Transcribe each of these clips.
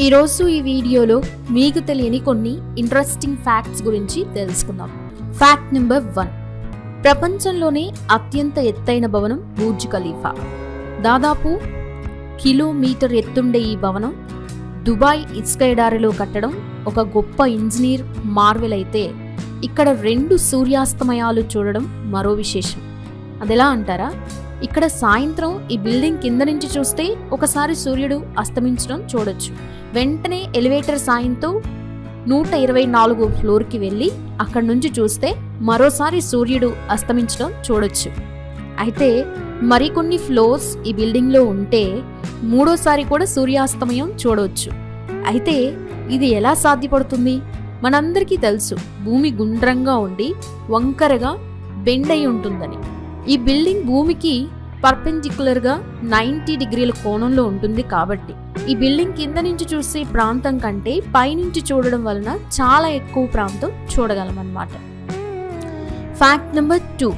ఈరోజు ఈ వీడియోలో మీకు తెలియని కొన్ని ఇంట్రెస్టింగ్ ఫ్యాక్ట్స్ గురించి తెలుసుకుందాం. Fact number 1. ప్రపంచంలోనే అత్యంత ఎత్తైన భవనం బుర్జ్ ఖలీఫా. దాదాపు కిలోమీటర్ ఎత్తుండే ఈ భవనం దుబాయ్ ఇసుక ఎడారిలో కట్టడం ఒక గొప్ప ఇంజనీర్ మార్వెల్ అయితే, ఇక్కడ 2 సూర్యాస్తమయాలు చూడడం మరో విశేషం. అదెలా అంటారా? ఇక్కడ సాయంత్రం ఈ బిల్డింగ్ కింద నుంచి చూస్తే ఒకసారి సూర్యుడు అస్తమించడం చూడొచ్చు. వెంటనే ఎలివేటర్ సాయంతో 124వ ఫ్లోర్కి వెళ్ళి అక్కడి నుంచి చూస్తే మరోసారి సూర్యుడు అస్తమించడం చూడొచ్చు. అయితే మరికొన్ని ఫ్లోర్స్ ఈ బిల్డింగ్లో ఉంటే మూడోసారి కూడా సూర్యాస్తమయం చూడవచ్చు. అయితే ఇది ఎలా సాధ్యపడుతుంది? మనందరికీ తెలుసు, భూమి గుండ్రంగా ఉండి వంకరగా బెండ్ అయి ఉంటుందని. ఈ బిల్డింగ్ భూమికి పర్పెండిక్యులర్గా 90 డిగ్రీల కోణంలో ఉంటుంది. కాబట్టి ఈ బిల్డింగ్ కింద నుంచి చూసే ప్రాంతం కంటే పైనుంచి చూడడం వలన చాలా ఎక్కువ ప్రాంతం చూడగలం అన్నమాట. Fact number 2.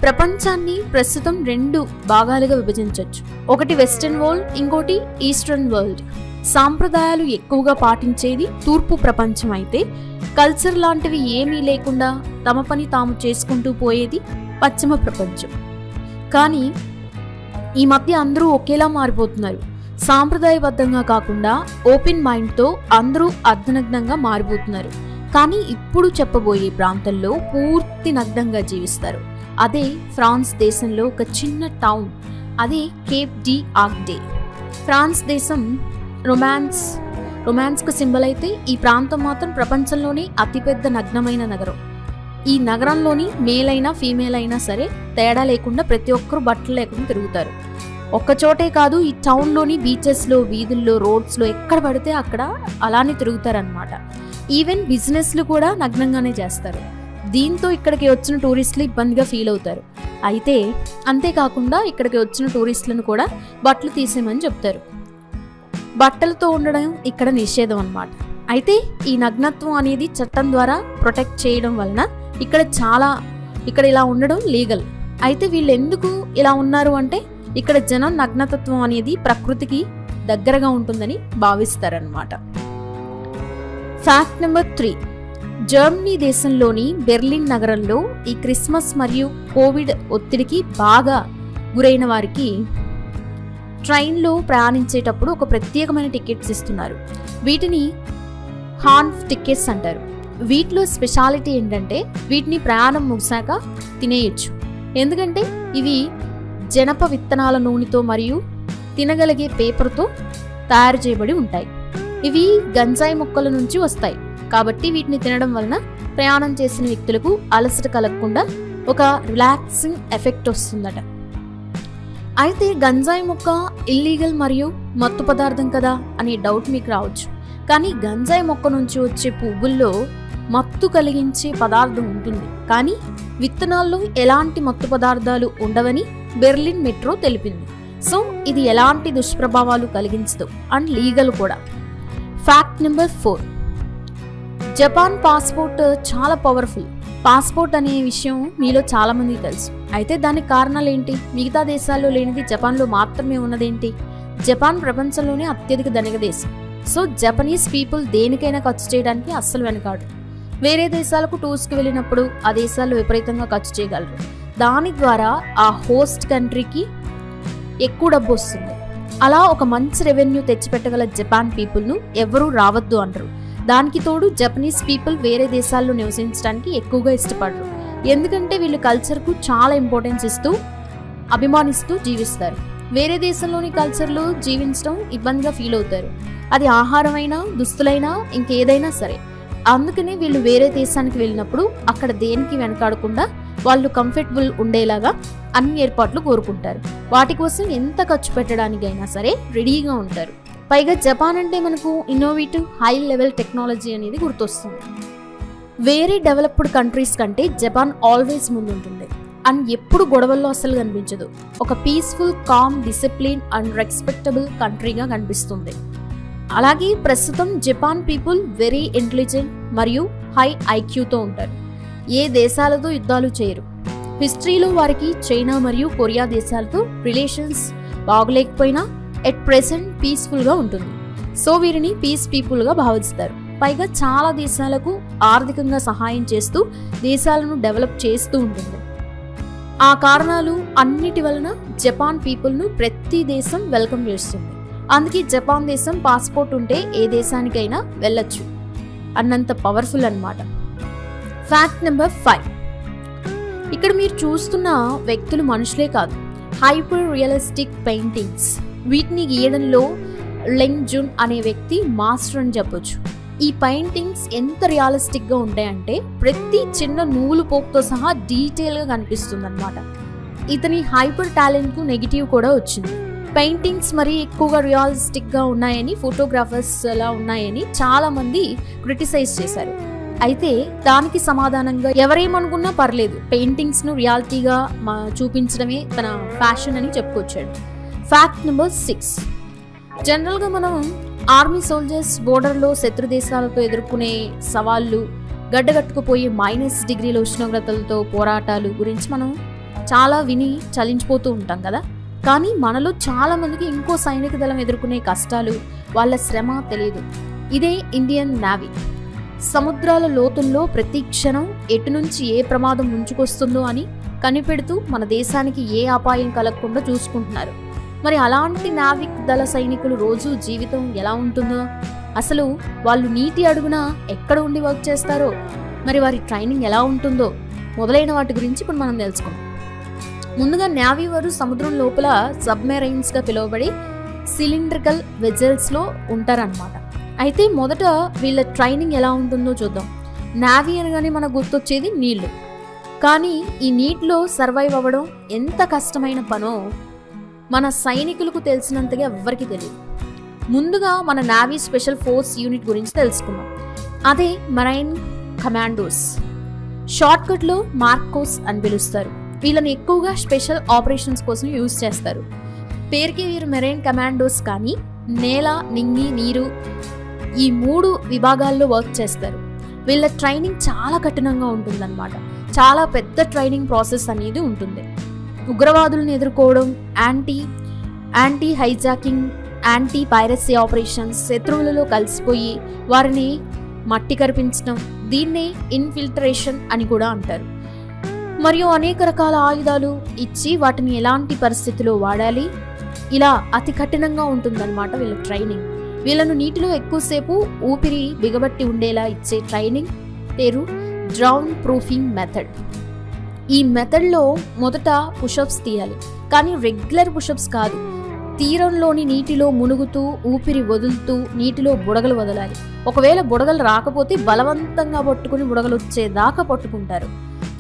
ప్రపంచాన్ని ప్రస్తుతం 2 భాగాలుగా విభజించవచ్చు. ఒకటి వెస్టర్న్ వరల్డ్, ఇంకోటి ఈస్టర్న్ వరల్డ్. సాంప్రదాయాలు ఎక్కువగా పాటించేది తూర్పు ప్రపంచం అయితే, కల్చర్ లాంటివి ఏమీ లేకుండా తమ పని తాము చేసుకుంటూ పోయేది పశ్చిమ ప్రపంచం. కానీ ఈ మధ్య అందరూ ఒకేలా మారిపోతున్నారు. సాంప్రదాయబద్ధంగా కాకుండా ఓపెన్ మైండ్తో అందరూ అర్ధనగ్నంగా మారిపోతున్నారు. కానీ ఇప్పుడు చెప్పబోయే ప్రాంతంలో పూర్తి నగ్నంగా జీవిస్తారు. అదే ఫ్రాన్స్ దేశంలో ఒక చిన్న టౌన్, అదే కేప్ డి ఆగ్డే. ఫ్రాన్స్ దేశం రొమాన్స్కు సింబల్ అయితే, ఈ ప్రాంతం మాత్రం ప్రపంచంలోనే అతిపెద్ద నగ్నమైన నగరం. ఈ నగరంలోని మేల్ అయినా ఫీమేల్ అయినా సరే తేడా లేకుండా ప్రతి ఒక్కరూ బట్టలు లేకుండా తిరుగుతారు. ఒక్కచోటే కాదు, ఈ టౌన్లోని బీచెస్లో, వీధుల్లో, రోడ్స్లో ఎక్కడ పడితే అక్కడ అలానే తిరుగుతారనమాట. ఈవెన్ బిజినెస్లు కూడా నగ్నంగానే చేస్తారు. దీంతో ఇక్కడికి వచ్చిన టూరిస్టులు ఇబ్బందిగా ఫీల్ అవుతారు. అయితే అంతేకాకుండా ఇక్కడికి వచ్చిన టూరిస్టులను కూడా బట్టలు తీసేయమని చెప్తారు. బట్టలతో ఉండడం ఇక్కడ నిషేధం అన్నమాట. అయితే ఈ నగ్నత్వం అనేది చట్టం ద్వారా ప్రొటెక్ట్ చేయడం వలన ఇక్కడ ఇలా ఉండడం లీగల్. అయితే వీళ్ళు ఎందుకు ఇలా ఉన్నారు అంటే, ఇక్కడ జనం నగ్నతత్వం అనేది ప్రకృతికి దగ్గరగా ఉంటుందని భావిస్తారనమాట. Fact number 3. జర్మనీ దేశంలోని బెర్లిన్ నగరంలో ఈ క్రిస్మస్ మరియు కోవిడ్ ఒత్తిడికి బాగా గురైన వారికి ట్రైన్లో ప్రయాణించేటప్పుడు ఒక ప్రత్యేకమైన టికెట్స్ ఇస్తున్నారు. వీటిని హాన్ఫ్ టికెట్స్ అంటారు. వీటిలో స్పెషాలిటీ ఏంటంటే, వీటిని ప్రయాణం ముగిసాక తినేయచ్చు. ఎందుకంటే ఇవి జనప విత్తనాల నూనెతో మరియు తినగలిగే పేపర్తో తయారు చేయబడి ఉంటాయి. ఇవి గంజాయి మొక్కల నుంచి వస్తాయి. కాబట్టి వీటిని తినడం వలన ప్రయాణం చేసిన వ్యక్తులకు అలసట కలగకుండా ఒక రిలాక్సింగ్ ఎఫెక్ట్ వస్తుందట. అయితే గంజాయి మొక్క ఇల్లీగల్ మరియు మత్తు పదార్థం కదా అనే డౌట్ మీకు రావచ్చు. కానీ గంజాయి మొక్క నుంచి వచ్చే పువ్వుల్లో మత్తు కలిగించే పదార్థం ఉంటుంది. కానీ విత్తనాల్లో ఎలాంటి మత్తు పదార్థాలు ఉండవని బెర్లిన్ మెట్రో తెలిపింది. సో ఇది ఎలాంటి దుష్ప్రభావాలు కలిగించదు అండ్ లీగల్ కూడా. Fact number 4. జపాన్ పాస్పోర్ట్ చాలా పవర్ఫుల్. పాస్పోర్ట్ అనే విషయం మీలో చాలా మందికి తెలుసు. అయితే దానికి కారణాలు ఏంటి? మిగతా దేశాల్లో లేనిది జపాన్లో మాత్రమే ఉన్నదేంటి? జపాన్ ప్రపంచంలోనే అత్యధిక ధనిక దేశం. సో జపనీస్ పీపుల్ దేనికైనా ఖర్చు చేయడానికి అస్సలు వెనకాడు. వేరే దేశాలకు టూర్స్కి వెళ్ళినప్పుడు ఆ దేశాల్లో విపరీతంగా ఖర్చు చేయగలరు. దాని ద్వారా ఆ హోస్ట్ కంట్రీకి ఎక్కువ డబ్బు వస్తుంది. అలా ఒక మంచి రెవెన్యూ తెచ్చిపెట్టగల జపాన్ పీపుల్ను ఎవరూ రావద్దు అంటారు. దానికి తోడు జపనీస్ పీపుల్ వేరే దేశాల్లో నివసించడానికి ఎక్కువగా ఇష్టపడరు. ఎందుకంటే వీళ్ళు కల్చర్కు చాలా ఇంపార్టెన్స్ ఇస్తూ అభిమానిస్తూ జీవిస్తారు. వేరే దేశంలోని కల్చర్లో జీవించడం ఇబ్బందిగా ఫీల్ అవుతారు. అది ఆహారమైనా, దుస్తులైనా, ఇంకేదైనా సరే. అందుకనే వీళ్ళు వేరే దేశానికి వెళ్ళినప్పుడు అక్కడ దేనికి వెనకాడకుండా వాళ్ళు కంఫర్టబుల్ ఉండేలాగా అన్ని ఏర్పాట్లు కోరుకుంటారు. వాటి కోసం ఎంత ఖర్చు పెట్టడానికైనా సరే రెడీగా ఉంటారు. పైగా జపాన్ అంటే మనకు ఇన్నోవేటివ్ హై లెవెల్ టెక్నాలజీ అనేది గుర్తొస్తుంది. వేరే డెవలప్డ్ కంట్రీస్ కంటే జపాన్ ఆల్వేస్ ముందుంటుంది అండ్ ఎప్పుడు గొడవల్లో అస్సలు కనిపించదు. ఒక peaceful, calm, discipline and respectable కంట్రీగా కనిపిస్తుంది. అలాగే ప్రస్తుతం జపాన్ పీపుల్ వెరీ ఇంటెలిజెంట్ మరియు హై ఐక్యూతో ఉంటారు. ఏ దేశాలతో యుద్ధాలు చేయరు. హిస్టరీలో వారికి చైనా మరియు కొరియా దేశాలతో రిలేషన్స్ బాగలేకపోయినా ఎట్ ప్రెసెంట్ పీస్ఫుల్గా ఉంటుంది. సో వీరిని పీస్ పీపుల్గా భావిస్తారు. పైగా చాలా దేశాలకు ఆర్థికంగా సహాయం చేస్తూ దేశాలను డెవలప్ చేస్తూ ఉంటుంది. ఆ కారణాలు అన్నిటి వలన జపాన్ పీపుల్ను ప్రతి దేశం వెల్కమ్ చేస్తుంది. అందుకే జపాన్ దేశం పాస్పోర్ట్ ఉంటే ఏ దేశానికైనా వెళ్ళొచ్చు అన్నంత పవర్ఫుల్ అన్నమాట. Fact number 5. ఇక్కడ మీరు చూస్తున్న వ్యక్తులు మనుషులే కాదు, హైపర్ రియలిస్టిక్ పెయింటింగ్స్. వీటిని గీయడంలో లెంగ్ జున్ అనే వ్యక్తి మాస్టర్ అని చెప్పొచ్చు. ఈ పెయింటింగ్స్ ఎంత రియలిస్టిక్గా ఉంటాయంటే ప్రతి చిన్న నూలు పోకుతో సహా డీటెయిల్గా కనిపిస్తుంది అనమాట. ఇతని హైపర్ టాలెంట్కు నెగిటివ్ కూడా వచ్చింది. పెయింటింగ్స్ మరీ ఎక్కువగా రియలిస్టిక్గా ఉన్నాయని, ఫోటోగ్రాఫర్స్ అలా ఉన్నాయని చాలామంది క్రిటిసైజ్ చేశారు. అయితే దానికి సమాధానంగా ఎవరేమనుకున్నా పర్లేదు, పెయింటింగ్స్ను రియాలిటీగా చూపించడమే తన ఫ్యాషన్ అని చెప్పుకొచ్చాడు. Fact number 6. జనరల్గా మనం ఆర్మీ సోల్జర్స్ బోర్డర్లో శత్రు దేశాలతో ఎదుర్కొనే సవాళ్ళు, గడ్డగట్టుకుపోయి -డిగ్రీల ఉష్ణోగ్రతలతో పోరాటాలు గురించి మనం చాలా విని చలించిపోతూ ఉంటాం కదా. కానీ మనలో చాలా మందికి ఇంకో సైనిక దళం ఎదుర్కొనే కష్టాలు, వాళ్ళ శ్రమ తెలియదు. ఇదే ఇండియన్ నేవీ. సముద్రాల లోతుల్లో ప్రతి క్షణం ఎటు నుంచి ఏ ప్రమాదం ముంచుకొస్తుందో అని కనిపెడుతూ మన దేశానికి ఏ అపాయం కలగకుండా చూసుకుంటున్నారు. మరి అలాంటి నావిక్ దళ సైనికులు రోజు జీవితం ఎలా ఉంటుందో, అసలు వాళ్ళు నీటి అడుగున ఎక్కడ ఉండి వర్క్ చేస్తారో, మరి వారి ట్రైనింగ్ ఎలా ఉంటుందో మొదలైన వాటి గురించి ఇప్పుడు మనం తెలుసుకుందాం. ముందుగా నేవీ వారు సముద్రం లోపల సబ్మెరైన్స్గా పిలువబడి సిలిండ్రికల్ వెజల్స్లో ఉంటారన్నమాట. అయితే మొదట వీళ్ళ ట్రైనింగ్ ఎలా ఉంటుందో చూద్దాం. నేవీ అనగానే మనకు గుర్తొచ్చేది నీళ్లు. కానీ ఈ నీటిలో సర్వైవ్ అవ్వడం ఎంత కష్టమైన పనో మన సైనికులకు తెలిసినంతగా ఎవ్వరికీ తెలియదు. ముందుగా మన నేవీ స్పెషల్ ఫోర్స్ యూనిట్ గురించి తెలుసుకుందాం. అదే మెరైన్ కమాండోస్, షార్ట్కట్లో మార్కోస్ అని పిలుస్తారు. వీళ్ళని ఎక్కువగా స్పెషల్ ఆపరేషన్స్ కోసం యూజ్ చేస్తారు. పేరుకి వీరు మెరైన్ కమాండోస్, కానీ నేల, నింగి, నీరు ఈ 3 విభాగాల్లో వర్క్ చేస్తారు. వీళ్ళ ట్రైనింగ్ చాలా కఠినంగా ఉంటుందన్నమాట. చాలా పెద్ద ట్రైనింగ్ ప్రాసెస్ అనేది ఉంటుంది. ఉగ్రవాదులను ఎదుర్కోవడం, anti hijacking, anti piracy operations, శత్రువులలో కలిసిపోయి వారిని మట్టి కరిపించడం, దీన్నే ఇన్ఫిల్ట్రేషన్ అని కూడా అంటారు. మరియు అనేక రకాల ఆయుధాలు ఇచ్చి వాటిని ఎలాంటి పరిస్థితిలో వాడాలి, ఇలా అతి కఠినంగా ఉంటుందన్నమాట వీళ్ళ ట్రైనింగ్. వీళ్ళను నీటిలో ఎక్కువసేపు ఊపిరి బిగబట్టి ఉండేలా ఇచ్చే ట్రైనింగ్ పేరు డ్రౌన్ ప్రూఫింగ్ మెథడ్. ఈ మెథడ్లో మొదట పుషప్స్ తీయాలి, కానీ రెగ్యులర్ పుషప్స్ కాదు. తీరంలోని నీటిలో మునుగుతూ ఊపిరి వదులుతూ నీటిలో బుడగలు వదలాలి. ఒకవేళ బుడగలు రాకపోతే బలవంతంగా పట్టుకుని బుడగలు వచ్చేదాకా పట్టుకుంటారు.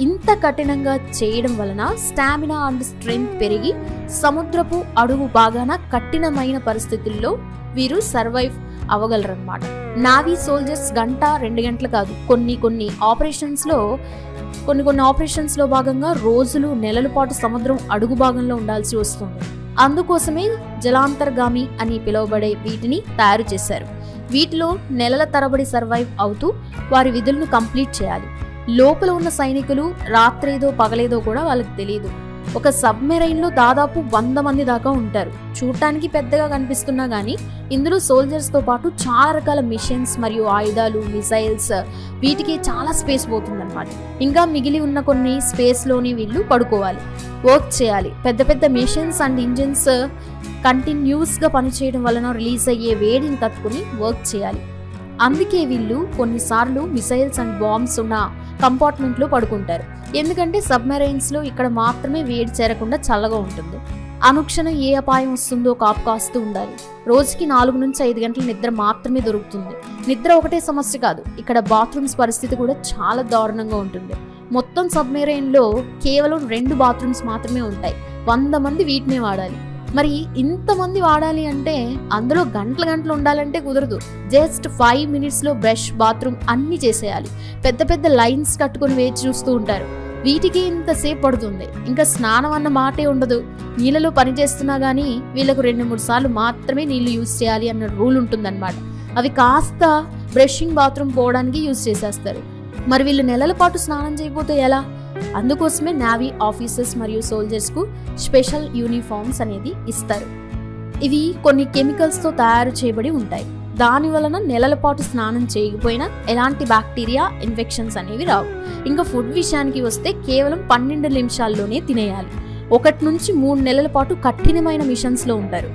ఇంత కఠినంగా చేయడం వలన స్టామినా అండ్ స్ట్రెంగ్త్ పెరిగి సముద్రపు అడుగు బాగాన కఠినమైన పరిస్థితుల్లో వీరు సర్వైవ్ అవ్వగలరన్నమాట. నావీ సోల్జర్స్ గంట 2 గంటలు కాదు, కొన్ని ఆపరేషన్స్లో భాగంగా రోజులు, నెలల పాటు సముద్రం అడుగు భాగంలో ఉండాల్సి వస్తుంది. అందుకోసమే జలాంతర్గామి అని పిలువబడే వీటిని తయారు చేశారు. వీటిలో నెలల తరబడి సర్వైవ్ అవుతూ వారి విధులను కంప్లీట్ చేయాలి. లోపల ఉన్న సైనికులు రాత్రేదో పగలేదో కూడా వాళ్ళకి తెలియదు. ఒక సబ్మెరైన్లో దాదాపు 100 మంది దాకా ఉంటారు. చూడటానికి పెద్దగా కనిపిస్తున్నా కానీ ఇందులో సోల్జర్స్తో పాటు చాలా రకాల మిషన్స్ మరియు ఆయుధాలు, మిసైల్స్, వీటికి చాలా స్పేస్ పోతుందన్నమాట. ఇంకా మిగిలి ఉన్న కొన్ని స్పేస్లోనే వీళ్ళు పడుకోవాలి, వర్క్ చేయాలి. పెద్ద పెద్ద మిషన్స్ అండ్ ఇంజిన్స్ కంటిన్యూస్గా పనిచేయడం వలన రిలీజ్ అయ్యే వేడిని తట్టుకుని వర్క్ చేయాలి. అందుకే వీళ్ళు కొన్నిసార్లు మిసైల్స్ అండ్ బాంబ్స్ ఉన్న కంపార్ట్మెంట్లో పడుకుంటారు. ఎందుకంటే సబ్మెరైన్స్లో ఇక్కడ మాత్రమే వేడి చేరకుండా చల్లగా ఉంటుంది. అనుక్షణం ఏ అపాయం వస్తుందో కాపు కాస్తూ ఉండాలి. రోజుకి 4 నుంచి 5 గంటల నిద్ర మాత్రమే దొరుకుతుంది. నిద్ర ఒకటే సమస్య కాదు, ఇక్కడ బాత్రూమ్స్ పరిస్థితి కూడా చాలా దారుణంగా ఉంటుంది. మొత్తం సబ్మెరైన్లో కేవలం 2 బాత్రూమ్స్ మాత్రమే ఉంటాయి. 100 మంది వీటినే వాడాలి. మరి ఇంతమంది వాడాలి అంటే అందులో గంటలు ఉండాలంటే కుదరదు. జస్ట్ 5 మినిట్స్లో బ్రష్, బాత్రూమ్ అన్నీ చేసేయాలి. పెద్ద పెద్ద లైన్స్ కట్టుకొని వేచి చూస్తూ ఉంటారు. వీటికి ఇంతసేపు పడుతుంది. ఇంకా స్నానం అన్న మాటే ఉండదు. నీళ్ళలో పనిచేస్తున్నా కానీ వీళ్ళకు 2-3 సార్లు మాత్రమే నీళ్లు యూజ్ చేయాలి అన్న రూల్ ఉంటుందన్నమాట. అవి కాస్త బ్రషింగ్, బాత్రూమ్ పోవడానికి యూజ్ చేసేస్తారు. మరి వీళ్ళు నెలల పాటు స్నానం చేయకపోతే ఎలా? అందుకోసమే నేవీ ఆఫీసర్స్ మరియు సోల్జర్స్కు స్పెషల్ యూనిఫామ్స్ అనేది ఇస్తారు. ఇవి కొన్ని కెమికల్స్తో తయారు చేయబడి ఉంటాయి. దాని వలన నెలల పాటు స్నానం చేయకపోయినా ఎలాంటి బ్యాక్టీరియా ఇన్ఫెక్షన్స్ అనేవి రావు. ఇంకా ఫుడ్ విషయానికి వస్తే కేవలం 12 నిమిషాల్లోనే తినేయాలి. 1 నుంచి 3 నెలల పాటు కఠినమైన మిషన్స్లో ఉంటారు.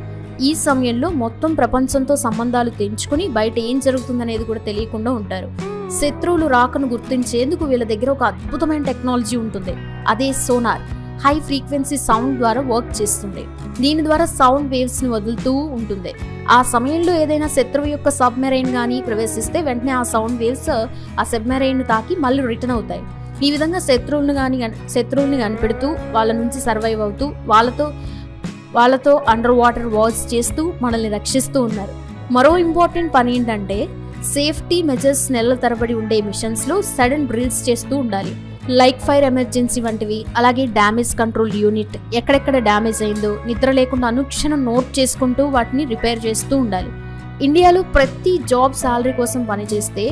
ఈ సమయంలో మొత్తం ప్రపంచంతో సంబంధాలు తెంచుకుని బయట ఏం జరుగుతుందనేది కూడా తెలియకుండా ఉంటారు. శత్రువులు రాకను గుర్తించేందుకు వీళ్ళ దగ్గర ఒక అద్భుతమైన టెక్నాలజీ ఉంటుంది. అదే సోనార్. హై ఫ్రీక్వెన్సీ సౌండ్ ద్వారా వర్క్ చేస్తుంది. దీని ద్వారా సౌండ్ వేవ్స్ ని వదులుతూ ఉంటుంది. ఆ సమయంలో ఏదైనా శత్రువు యొక్క సబ్మెరైన్ కానీ ప్రవేశిస్తే వెంటనే ఆ సౌండ్ వేవ్స్ ఆ సబ్మెరైన్ తాకి మళ్ళీ రిటర్న్ అవుతాయి. ఈ విధంగా శత్రువుల్ని కనిపెడుతూ వాళ్ళ నుంచి సర్వైవ్ అవుతూ వాళ్ళతో అండర్ వాటర్ వార్స్ చేస్తూ మనల్ని రక్షిస్తూ ఉన్నారు. మరో ఇంపార్టెంట్ పని ఏంటంటే సేఫ్టీ మెజర్స్ నెలల తరబడి ఉండే మిషన్స్లో సడన్ డ్రిల్స్ చేస్తూ ఉండాలి. లైక్ ఫైర్ ఎమర్జెన్సీ వంటివి. అలాగే డ్యామేజ్ కంట్రోల్ యూనిట్ ఎక్కడెక్కడ డ్యామేజ్ అయిందో నిద్ర లేకుండా అనుక్షణం నోట్ చేసుకుంటూ వాటిని రిపేర్ చేస్తూ ఉండాలి. ఇండియాలో ప్రతి జాబ్ శాలరీ కోసం పనిచేస్తే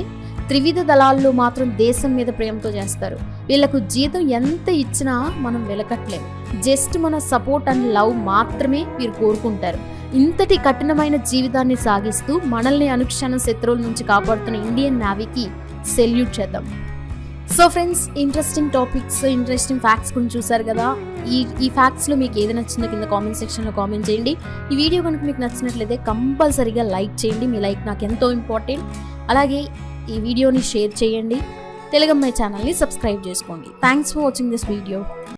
త్రివిధ దళాల్లో మాత్రం దేశం మీద ప్రేమతో చేస్తారు. వీళ్లకు జీతం ఎంత ఇచ్చినా మనం వెలకట్లేం. జస్ట్ మన సపోర్ట్ అండ్ లవ్ మాత్రమే వీరు కోరుకుంటారు. ఇంతటి కఠినమైన జీవితాన్ని సాగిస్తూ మనల్ని అనుక్షణం శత్రువుల నుంచి కాపాడుతున్న ఇండియన్ నేవీకి సెల్యూట్ చేద్దాం. So friends, interesting topics, interesting facts గురించి చూసారు కదా. ఈ ఫ్యాక్ట్స్లో మీకు ఏది నచ్చిందో కింద కామెంట్ సెక్షన్లో కామెంట్ చేయండి. ఈ వీడియో కనుక మీకు నచ్చినట్లయితే కంపల్సరీగా లైక్ చేయండి. మీ లైక్ నాకు ఎంతో ఇంపార్టెంట్. అలాగే ఈ వీడియోని షేర్ చేయండి. తెలుగమ్మాయి ఛానల్ని సబ్స్క్రైబ్ చేసుకోండి. Thanks for watching this video.